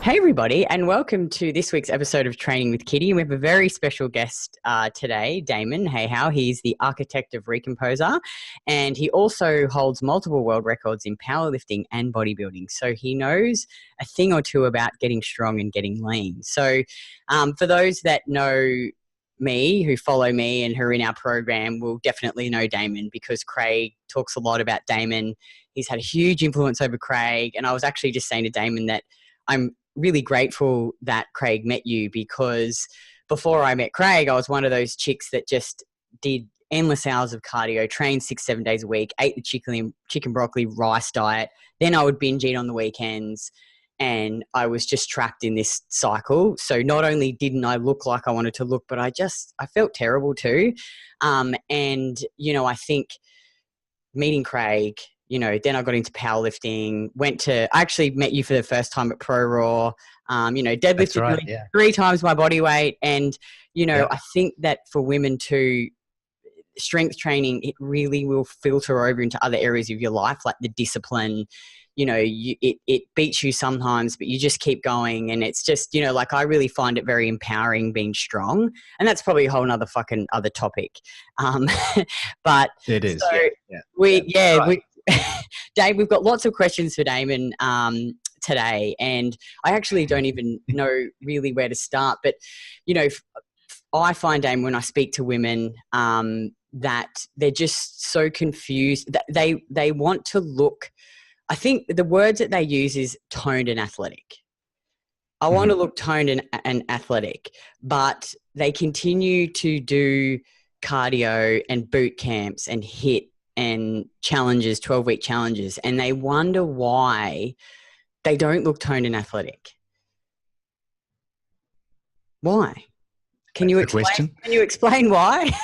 Hey everybody, and welcome to this week's episode of Training with Kitty. We have a very special guest today, Damon Hayhow. He's the architect of Recomposer, and he also holds multiple world records in powerlifting and bodybuilding. So he knows a thing or two about getting strong and getting lean. So for those that know me, who follow me and who are in our program, will definitely know Damon because Craig talks a lot about Damon. He's had a huge influence over Craig, and I was actually just saying to Damon that I'm really grateful that Craig met you, because before I met Craig, I was one of those chicks that just did endless hours of cardio, trained 6-7 days a week, ate the chicken broccoli rice diet. Then I would binge eat on the weekends, and I was just trapped in this cycle. So not only didn't I look like I wanted to look, but I felt terrible too. And, you know, I think meeting Craig, you know, then I got into powerlifting, I actually met you for the first time at Pro Raw, you know, deadlifted right, yeah. 3 times my body weight. And, you know, Yep. I think that for women too, strength training, it really will filter over into other areas of your life, like the discipline. You know, it beats you sometimes, but you just keep going. And it's just, you know, like I really find it very empowering being strong. And that's probably a whole nother fucking other topic. But It is. so Right. Dave, we've got lots of questions for Damon today, and I actually don't even know really where to start. But, you know, I find, Damon, when I speak to women, that they're just so confused. That they want to look, I think the words that they use is toned and athletic. I want to look toned and athletic, but they continue to do cardio and boot camps and HIIT and challenges, 12-week challenges, and they wonder why they don't look toned and athletic. Why? Can you explain why?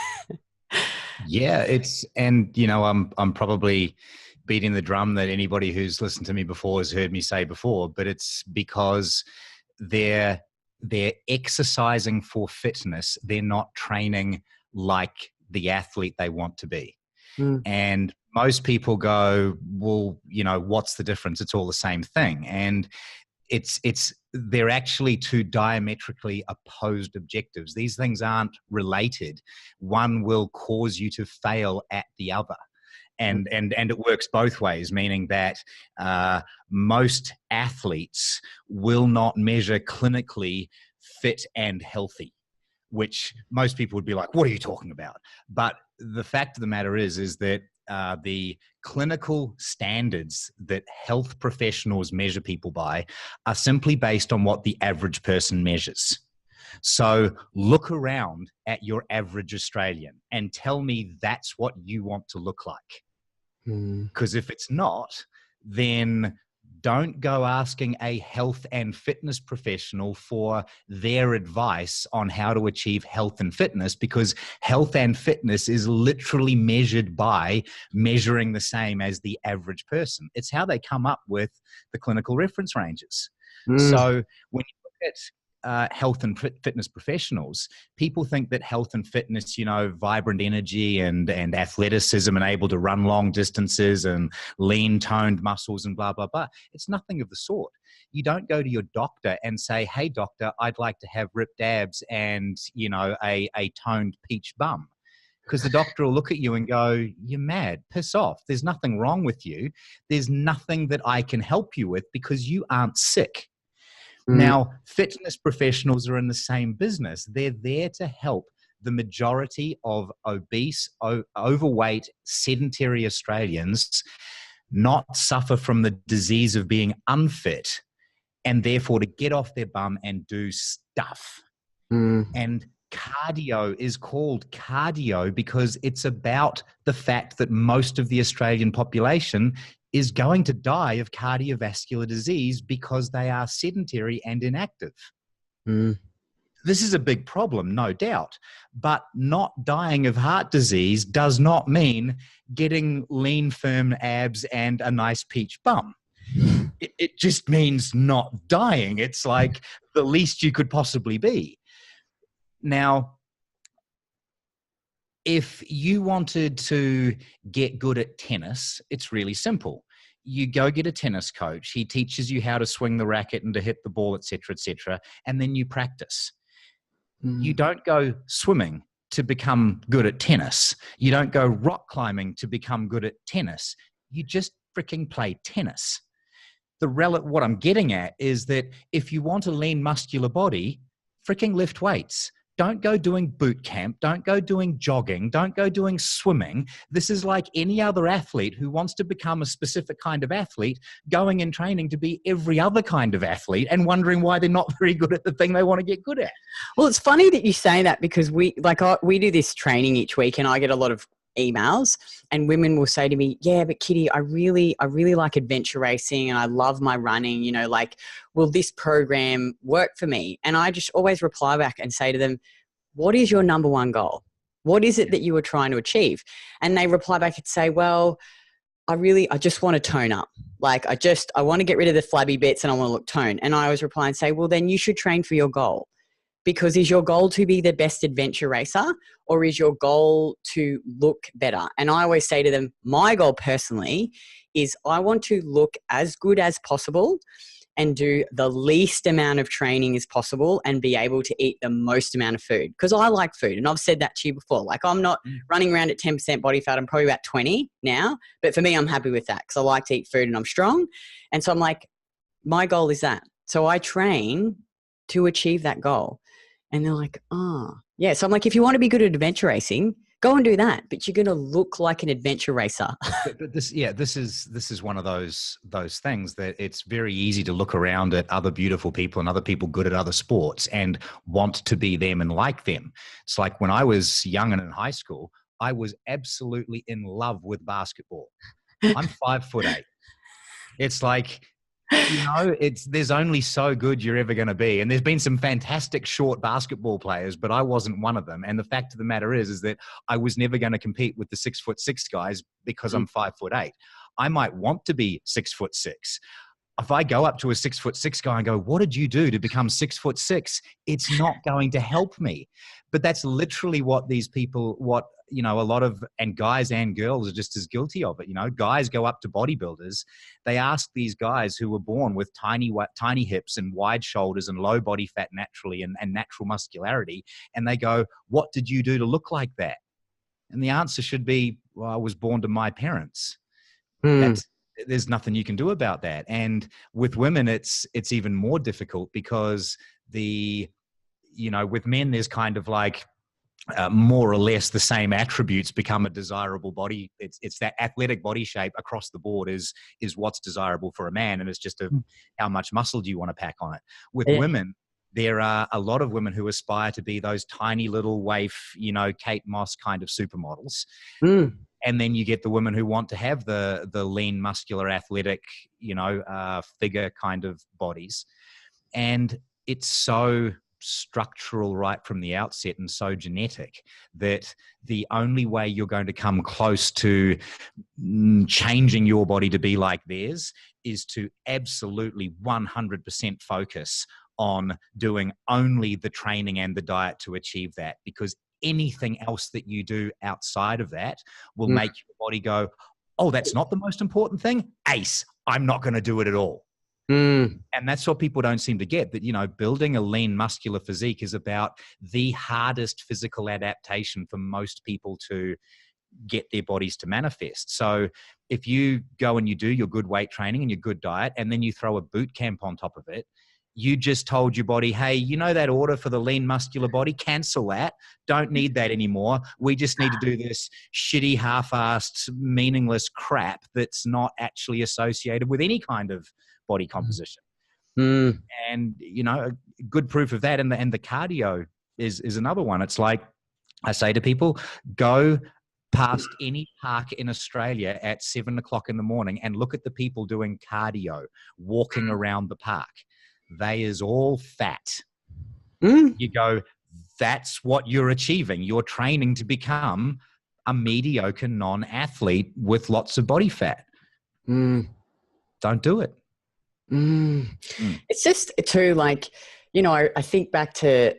Yeah, I'm probably beating the drum that anybody who's listened to me before has heard me say before, but it's because they're exercising for fitness. They're not training like the athlete they want to be. And most people go, well, you know, what's the difference? It's all the same thing. And they're actually two diametrically opposed objectives. These things aren't related. One will cause you to fail at the other. And it works both ways, meaning that most athletes will not measure clinically fit and healthy, which most people would be like, what are you talking about? But the fact of the matter is that the clinical standards that health professionals measure people by are simply based on what the average person measures. So look around at your average Australian and tell me that's what you want to look like. Because if it's not, then don't go asking a health and fitness professional for their advice on how to achieve health and fitness, because health and fitness is literally measured by measuring the same as the average person. It's how they come up with the clinical reference ranges. So when you look at health and fitness professionals, people think that health and fitness, you know, vibrant energy and athleticism and able to run long distances and lean toned muscles and blah, blah, blah. It's nothing of the sort. You don't go to your doctor and say, hey, doctor, I'd like to have ripped abs and, you know, a toned peach bum. Because the doctor will look at you and go, you're mad, piss off. There's nothing wrong with you. There's nothing that I can help you with because you aren't sick. Now, fitness professionals are in the same business. They're there to help the majority of obese, overweight, sedentary Australians not suffer from the disease of being unfit, and therefore to get off their bum and do stuff. And cardio is called cardio because it's about the fact that most of the Australian population is going to die of cardiovascular disease because they are sedentary and inactive. This is a big problem, no doubt, but not dying of heart disease does not mean getting lean, firm abs and a nice peach bum. It just means not dying. It's like the least you could possibly be. Now, if you wanted to get good at tennis, it's really simple. you go get a tennis coach. He teaches you how to swing the racket and to hit the ball, et cetera, and then you practice. You don't go swimming to become good at tennis. You don't go rock climbing to become good at tennis. You just freaking play tennis. What I'm getting at is that if you want a lean, muscular body, freaking lift weights. Don't go doing boot camp. Don't go doing jogging. Don't go doing swimming. This is like any other athlete who wants to become a specific kind of athlete, going and training to be every other kind of athlete and wondering why they're not very good at the thing they want to get good at. Well, it's funny that you say that because we do this training each week and I get a lot of emails and women will say to me, yeah, but Kitty, I really like adventure racing and I love my running, like, will this program work for me? And I just always reply back and say to them, what is your number one goal? What is it that you are trying to achieve? And they reply back and say, well, I just want to tone up. Like, I want to get rid of the flabby bits and I want to look toned. And I always reply and say, well, then you should train for your goal. Because is your goal to be the best adventure racer or is your goal to look better? And I always say to them, my goal personally is I want to look as good as possible and do the least amount of training as possible and be able to eat the most amount of food. Because I like food. And I've said that to you before. Like, I'm not running around at 10% body fat. I'm probably about 20 now. But for me, I'm happy with that because I like to eat food and I'm strong. And so I'm like, my goal is that. So I train to achieve that goal. And they're like, oh, yeah. So I'm like, if you want to be good at adventure racing, go and do that. But you're going to look like an adventure racer. but this is one of those things that it's very easy to look around at other beautiful people and other people good at other sports and want to be them and like them. It's like when I was young and in high school, I was absolutely in love with basketball. I'm 5'8". It's like, there's only so good you're ever going to be. And there's been some fantastic short basketball players, but I wasn't one of them. And the fact of the matter is that I was never going to compete with the 6'6" guys because I'm 5'8". I might want to be 6'6". If I go up to a 6'6" guy and go, what did you do to become 6'6"? It's not going to help me. But that's literally what these people, a lot of, and guys and girls are just as guilty of it. Guys go up to bodybuilders. They ask these guys who were born with tiny hips and wide shoulders and low body fat naturally and natural muscularity. And they go, what did you do to look like that? And the answer should be, well, I was born to my parents. There's nothing you can do about that. And with women, it's even more difficult because with men, there's kind of like more or less the same attributes become a desirable body. It's that athletic body shape across the board is what's desirable for a man. And it's just how much muscle do you want to pack on it? With women, there are a lot of women who aspire to be those tiny little waif, Kate Moss kind of supermodels. And then you get the women who want to have the lean, muscular, athletic, figure kind of bodies. And it's so structural right from the outset and so genetic that the only way you're going to come close to changing your body to be like theirs is to absolutely 100% focus on doing only the training and the diet to achieve that, because anything else that you do outside of that will make your body go, oh, that's not the most important thing. Ace, I'm not going to do it at all. And that's what people don't seem to get, that, building a lean muscular physique is about the hardest physical adaptation for most people to get their bodies to manifest. So if you go and you do your good weight training and your good diet, and then you throw a boot camp on top of it, you just told your body, hey, that order for the lean muscular body, cancel that. Don't need that anymore. We just need to do this shitty, half-assed, meaningless crap that's not actually associated with any kind of body composition. And, a good proof of that. And the cardio is another one. It's like I say to people, go past any park in Australia at 7 o'clock in the morning and look at the people doing cardio, walking around the park. They is all fat. You go, that's what you're achieving. You're training to become a mediocre non-athlete with lots of body fat. Don't do it. It's just too, like, I think back to,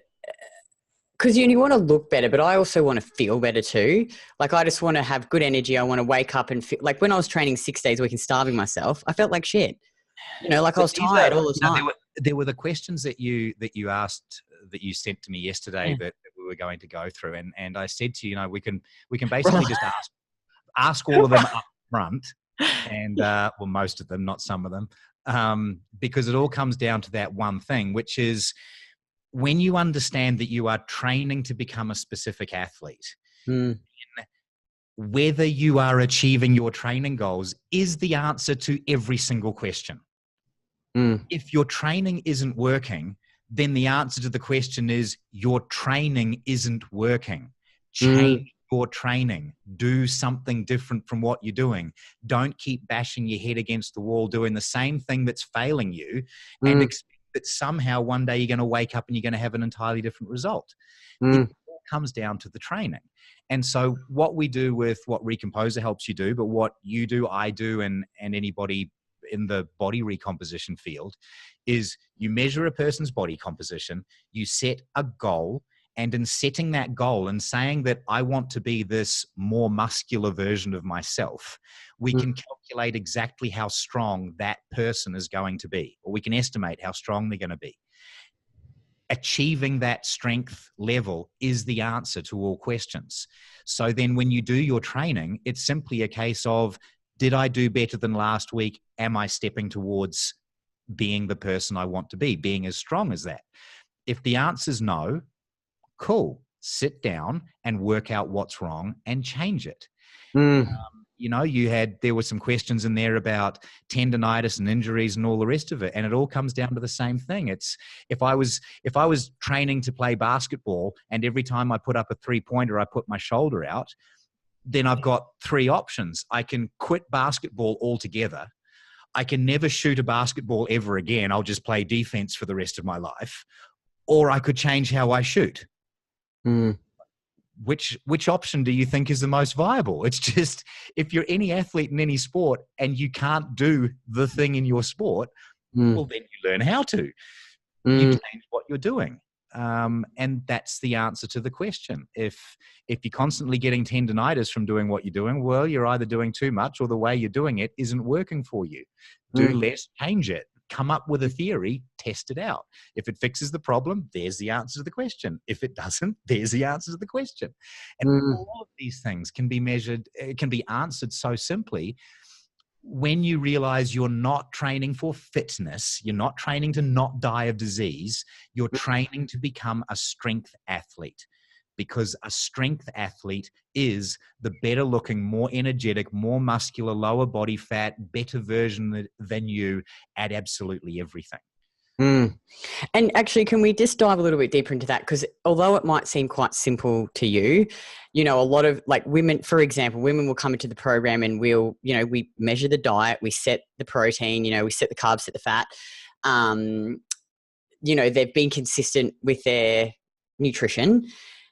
because you want to look better, but I also want to feel better too. Like, I just want to have good energy. I want to wake up and feel like when I was training 6 days a week and starving myself, I felt like shit. You know, like I But was these tired are, all the time. there were the questions that you asked, that you sent to me yesterday, Yeah. that we were going to go through, and I said to you, we can basically Right. just ask all of them up front, and well, most of them, not some of them, because it all comes down to that one thing, which is when you understand that you are training to become a specific athlete. Mm. Whether you are achieving your training goals is the answer to every single question. Mm. If your training isn't working, then the answer to the question is your training isn't working. Change your training. Do something different from what you're doing. Don't keep bashing your head against the wall doing the same thing that's failing you and expect that somehow one day you're going to wake up and you're going to have an entirely different result. It all comes down to the training. And so what we do with what Recomposer helps you do, but what you do, I do, and anybody in the body recomposition field, is you measure a person's body composition, you set a goal, and in setting that goal and saying that I want to be this more muscular version of myself, we can calculate exactly how strong that person is going to be, or we can estimate how strong they're going to be. Achieving that strength level is the answer to all questions. So then when you do your training, it's simply a case of, did I do better than last week? Am I stepping towards being the person I want to be, being as strong as that? If the answer is no, cool. Sit down and work out what's wrong and change it. There were some questions in there about tendonitis and injuries and all the rest of it. And it all comes down to the same thing. It's if I was training to play basketball and every time I put up a 3-pointer, I put my shoulder out, then I've got 3 options. I can quit basketball altogether. I can never shoot a basketball ever again. I'll just play defense for the rest of my life. Or I could change how I shoot. Which option do you think is the most viable? It's just, if you're any athlete in any sport and you can't do the thing in your sport, well, then you learn how to. You change what you're doing. And that's the answer to the question. If you're constantly getting tendonitis from doing what you're doing, well, you're either doing too much or the way you're doing it isn't working for you. Do less, change it. Come up with a theory, test it out. If it fixes the problem, there's the answer to the question. If it doesn't, there's the answer to the question. And all of these things can be measured, it can be answered so simply when you realize you're not training for fitness, you're not training to not die of disease, you're training to become a strength athlete. Because a strength athlete is the better looking, more energetic, more muscular, lower body fat, better version than you at absolutely everything. And actually, can we just dive a little bit deeper into that? Because although it might seem quite simple to you, a lot of like women, for example, women will come into the program and we measure the diet, we set the protein, we set the carbs, set the fat. They've been consistent with their nutrition.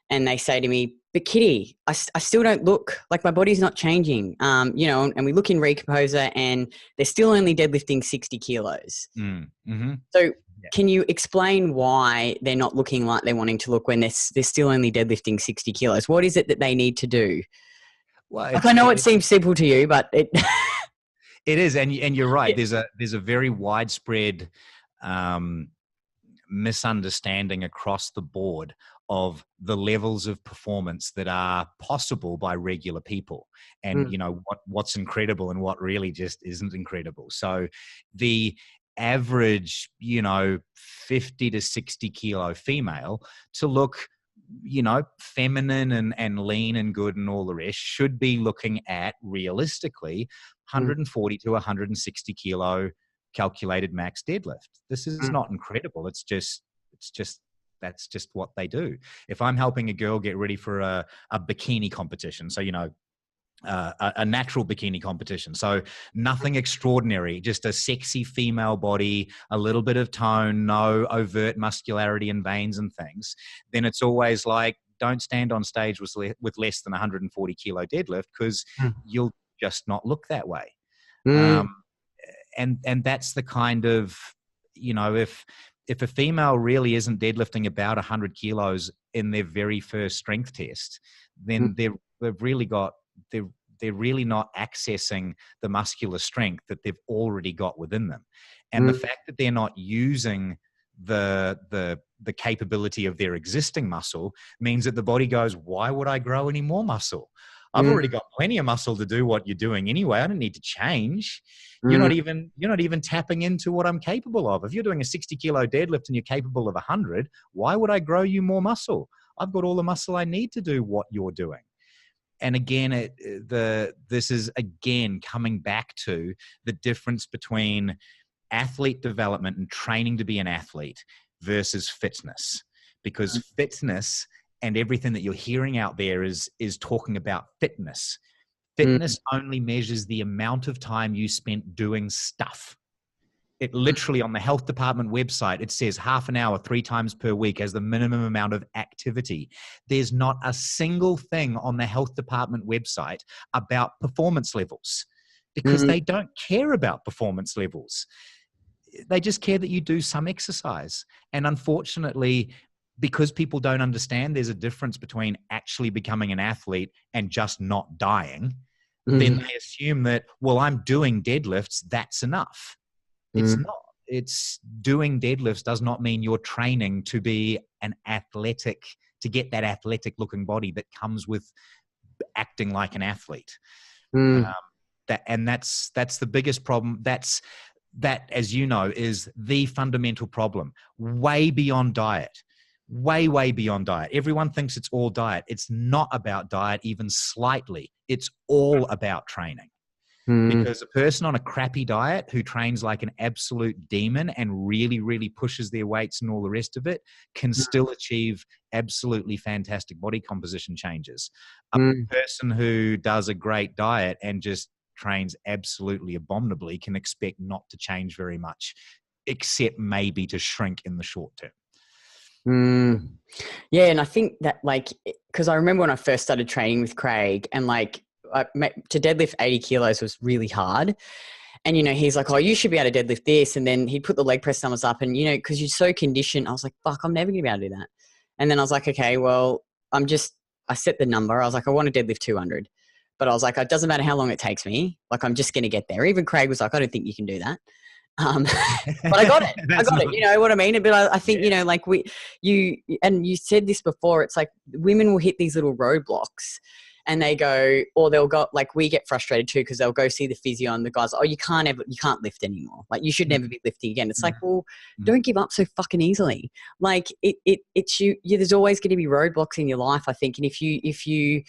And they say to me, but Kitty, I still don't look like my body's not changing. And we look in Recomposer and they're still only deadlifting 60 kilos. So can you explain why they're not looking like they're wanting to look when they're still only deadlifting 60 kilos? What is it that they need to do? Well, I know it seems simple to you, but it it is. And you're right. There's a very widespread misunderstanding across the board of the levels of performance that are possible by regular people, and what's incredible and what really just isn't incredible. So the average 50 to 60 kilo female to look feminine and lean and good and all the rest should be looking at realistically 140 to 160 kilo calculated max deadlift. This is not incredible. It's just that's just what they do. If I'm helping a girl get ready for a bikini competition, so a natural bikini competition, so nothing extraordinary, just a sexy female body, a little bit of tone, no overt muscularity and veins and things, then it's always like, don't stand on stage with less than 140 kilo deadlift, because you'll just not look that way. And that's the kind of, if a female really isn't deadlifting about 100 kilos in their very first strength test, then they're really not accessing the muscular strength that they've already got within them. And the fact that they're not using the capability of their existing muscle means that the body goes, why would I grow any more muscle? I've already got plenty of muscle to do what you're doing anyway. I don't need to change. You're not even tapping into what I'm capable of. If you're doing a 60 kilo deadlift and you're capable of 100, why would I grow you more muscle? I've got all the muscle I need to do what you're doing. And again, this is again coming back to the difference between athlete development and training to be an athlete versus fitness, because fitness and everything that you're hearing out there is talking about fitness. Fitness only measures the amount of time you spent doing stuff. It literally, on the health department website, it says half an hour 3 times per week as the minimum amount of activity. There's not a single thing on the health department website about performance levels, because they don't care about performance levels. They just care that you do some exercise. And unfortunately, because people don't understand there's a difference between actually becoming an athlete and just not dying, then they assume that, well, I'm doing deadlifts, that's enough. It's not. It's doing deadlifts does not mean you're training to be to get that athletic looking body that comes with acting like an athlete. That's the biggest problem. That, as you know, is the fundamental problem, way beyond diet. Way beyond diet. Everyone thinks it's all diet. It's not about diet even slightly. It's all about training. Because a person on a crappy diet who trains like an absolute demon and really pushes their weights and all the rest of it can still achieve absolutely fantastic body composition changes. A person who does a great diet and just trains absolutely abominably can expect not to change very much, except maybe to shrink in the short term. Yeah, and I think that, like, because I remember when I first started training with Craig, and like to deadlift 80 kilos was really hard. And, you know, he's like, oh, you should be able to deadlift this. And then he'd put the leg press numbers up, and, you know, because you're so conditioned, I was like, fuck, I'm never going to be able to do that. And then I was like, okay, well, I set the number. I was like, I want to deadlift 200. But I was like, it doesn't matter how long it takes me. Like, I'm just going to get there. Even Craig was like, I don't think you can do that. But I got it. You know what I mean? But I think, you know, like you said this before, it's like women will hit these little roadblocks and they go, or they'll go, like, we get frustrated too, because they'll go see the physio and the guys, oh, you can't lift anymore. Like, you should never be lifting again. It's like, well, don't give up so fucking easily. Like it's you, there's always going to be roadblocks in your life, I think. And if you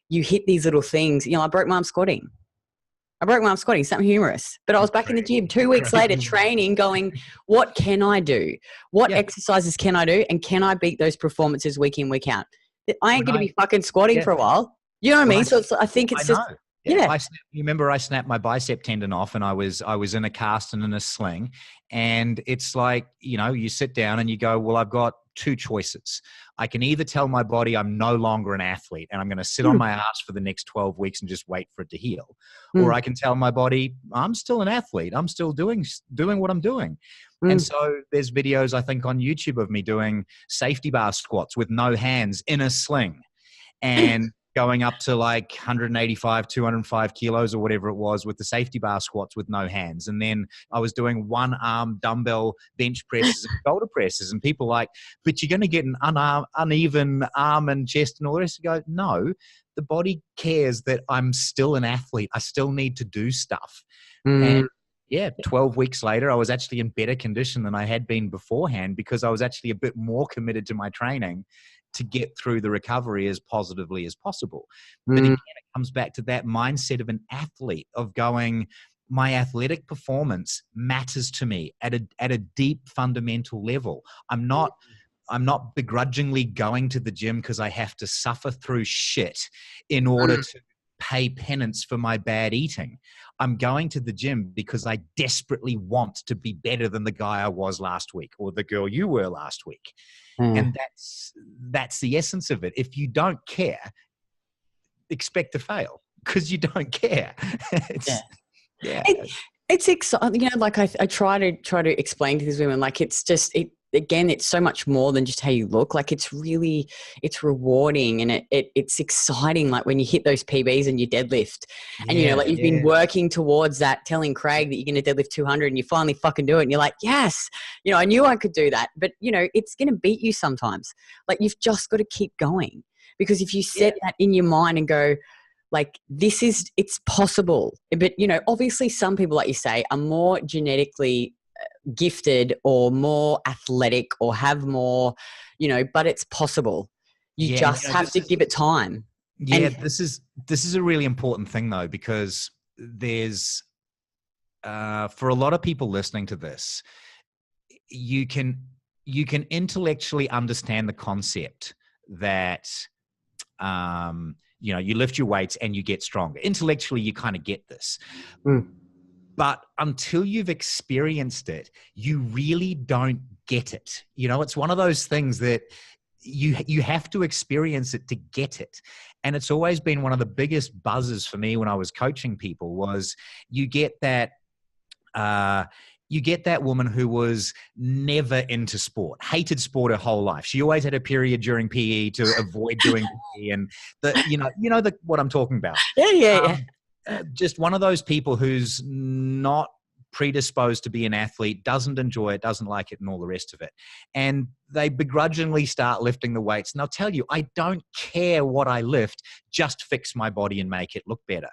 hit these little things, you know, I broke my arm squatting. Something humorous. But I was back in the gym 2 weeks later training, going, what can I do? What exercises can I do? And can I beat those performances week in, week out? I ain't going to be fucking squatting for a while. You know what I mean? So I think it's just, you remember I snapped my bicep tendon off, and I was in a cast and in a sling. And it's like, you know, you sit down and you go, well, I've got 2 choices. I can either tell my body I'm no longer an athlete and I'm going to sit on my ass for the next 12 weeks and just wait for it to heal. Or I can tell my body I'm still an athlete. I'm still doing what I'm doing. And so there's videos, I think, on YouTube of me doing safety bar squats with no hands in a sling and going up to like 185, 205 kilos or whatever it was with the safety bar squats with no hands. And then I was doing 1 arm dumbbell bench presses and shoulder presses, and people like, but you're going to get an uneven arm and chest and all the rest. You go, no, the body cares that I'm still an athlete. I still need to do stuff. And 12 weeks later, I was actually in better condition than I had been beforehand, because I was actually a bit more committed to my training to get through the recovery as positively as possible. But again, it comes back to that mindset of an athlete, of going, my athletic performance matters to me at a deep fundamental level. I'm not begrudgingly going to the gym because I have to suffer through shit in order to pay penance for my bad eating. I'm going to the gym because I desperately want to be better than the guy I was last week, or the girl you were last week. And that's the essence of it. If you don't care, expect to fail, because you don't care. It's exciting. You know, like I try to explain to these women, like, it's just, again, it's so much more than just how you look. Like it's rewarding, and it's exciting. Like when you hit those PBs and you deadlift, and you know, like you've been working towards that, telling Craig that you're going to deadlift 200, and you finally fucking do it, and you're like, yes, you know, I knew I could do that. But you know, it's going to beat you sometimes. Like you've just got to keep going, because if you set that in your mind and go, like, it's possible. But you know, obviously some people, like you say, are more genetically gifted or more athletic or have more, you know, but it's possible. You just have to give it time. Yeah, and this is a really important thing though, because there's for a lot of people listening to this, you can intellectually understand the concept that you know, you lift your weights and you get stronger. Intellectually, you kind of get this. But until you've experienced it, you really don't get it. You know, it's one of those things that you have to experience it to get it. And it's always been one of the biggest buzzes for me when I was coaching people was you get that woman who was never into sport, hated sport her whole life. She always had a period during PE to avoid doing PE, and what I'm talking about. Yeah. Just one of those people who's not predisposed to be an athlete, doesn't enjoy it, doesn't like it, and all the rest of it. And they begrudgingly start lifting the weights. And they'll tell you, I don't care what I lift, just fix my body and make it look better.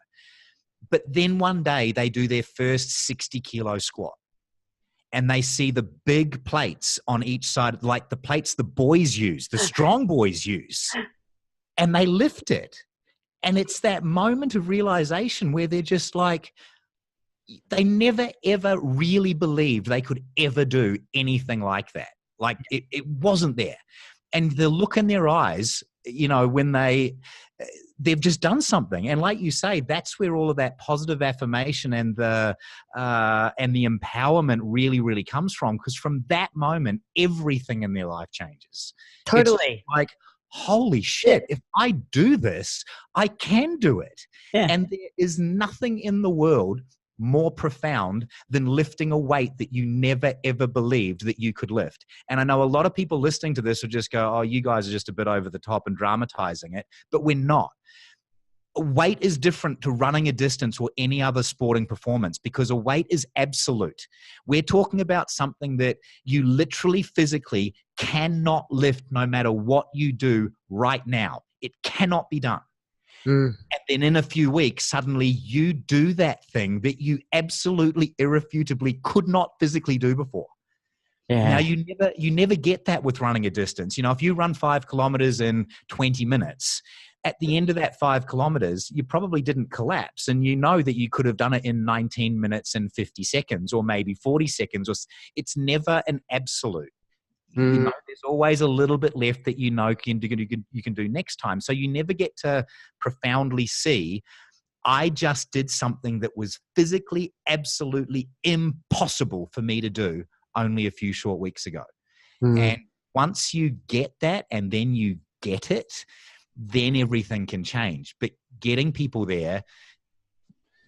But then one day they do their first 60-kilo squat. And they see the big plates on each side, like the plates the boys use, the strong boys use. And they lift it. And it's that moment of realization where they're just like, they never, ever really believed they could ever do anything like that. Like it wasn't there. And the look in their eyes, you know, when they've just done something. And like you say, that's where all of that positive affirmation and the empowerment really, really comes from. Because from that moment, everything in their life changes. Totally. It's like, holy shit, if I do this, I can do it. Yeah. And there is nothing in the world more profound than lifting a weight that you never, ever believed that you could lift. And I know a lot of people listening to this will just go, oh, you guys are just a bit over the top and dramatizing it, but we're not. Weight is different to running a distance or any other sporting performance because a weight is absolute. We're talking about something that you literally physically cannot lift no matter what you do right now. It cannot be done. And then in a few weeks, suddenly you do that thing that you absolutely irrefutably could not physically do before. Yeah. Now you never get that with running a distance. You know, if you run 5 kilometers in 20 minutes, at the end of that 5 kilometers, you probably didn't collapse. And you know that you could have done it in 19 minutes and 50 seconds or maybe 40 seconds. It's never an absolute. You know, there's always a little bit left that you know you can do next time. So you never get to profoundly see, I just did something that was physically absolutely impossible for me to do only a few short weeks ago. And once you get that and then you get it, then everything can change. But getting people there,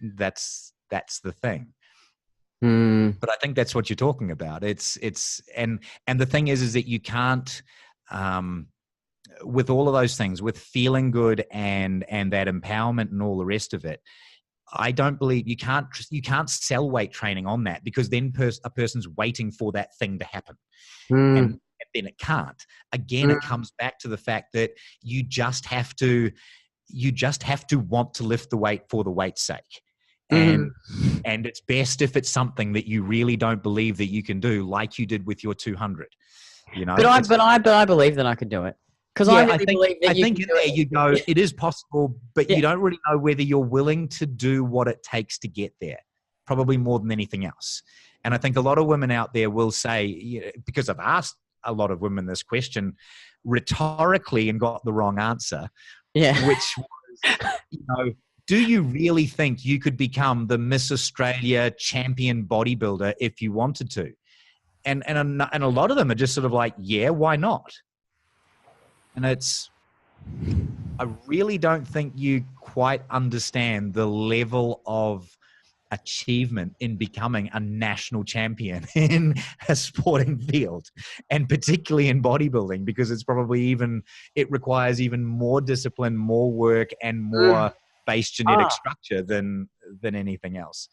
that's the thing. But I think that's what you're talking about. And the thing is that you can't, with all of those things, with feeling good and that empowerment and all the rest of it, I don't believe you can't sell weight training on that, because then a person's waiting for that thing to happen. And then it can't. Again, it comes back to the fact that you just have to want to lift the weight for the weight's sake. And it's best if it's something that you really don't believe that you can do, like you did with your 200. You know, but I believe that I could do it, because I really believe that you can do it. You go, it is possible, but you don't really know whether you're willing to do what it takes to get there. Probably more than anything else. And I think a lot of women out there will say, because I've asked a lot of women this question rhetorically and got the wrong answer, which was, do you really think you could become the Miss Australia champion bodybuilder if you wanted to? And a lot of them are just sort of like, yeah, why not? And I really don't think you quite understand the level of achievement in becoming a national champion in a sporting field, and particularly in bodybuilding, because it requires even more discipline, more work, and more base genetic structure than anything else.